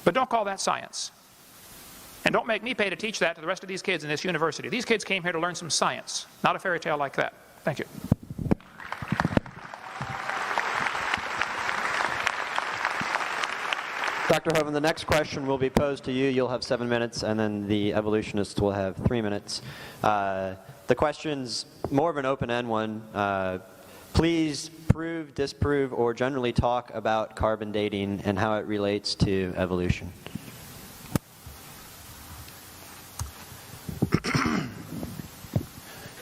But don't call that science. And don't make me pay to teach that to the rest of these kids in this university. These kids came here to learn some science, not a fairy tale like that. Thank you. Dr. Hovind, the next question will be posed to you. You'll have 7 minutes, and then the evolutionists will have 3 minutes. The question's more of an open-end one. Please prove, disprove, or generally talk about carbon dating and how it relates to evolution.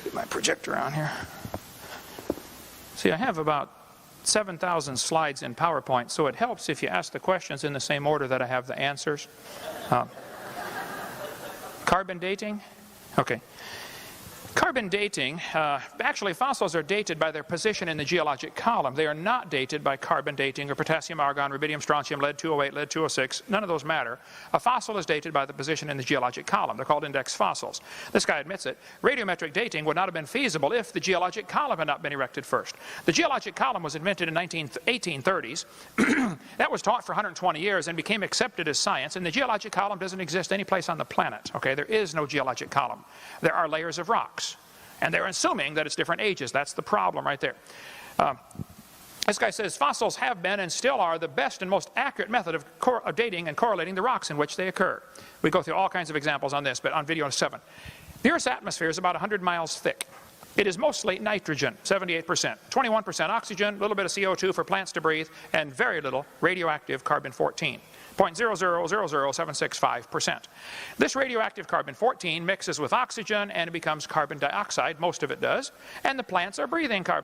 Get my projector on here. See, I have about 7,000 slides in PowerPoint, so it helps if you ask the questions in the same order that I have the answers. Carbon dating? Okay. Carbon dating, actually fossils are dated by their position in the geologic column. They are not dated by carbon dating or potassium, argon, rubidium, strontium, lead-208, lead-206. None of those matter. A fossil is dated by the position in the geologic column. They're called index fossils. This guy admits it. Radiometric dating would not have been feasible if the geologic column had not been erected first. The geologic column was invented in 1830s. That was taught for 120 years and became accepted as science, and the geologic column doesn't exist any place on the planet. Okay, there is no geologic column. There are layers of rocks. And they're assuming that it's different ages. That's the problem right there. This guy says fossils have been and still are the best and most accurate method of dating and correlating the rocks in which they occur. We go through all kinds of examples on this, but on video 7. The Earth's atmosphere is about 100 miles thick. It is mostly nitrogen, 78%, 21% oxygen, a little bit of CO2 for plants to breathe, and very little radioactive carbon-14. 0.0000765%. This radioactive carbon-14 mixes with oxygen and it becomes carbon dioxide, most of it does, and the plants are breathing carbon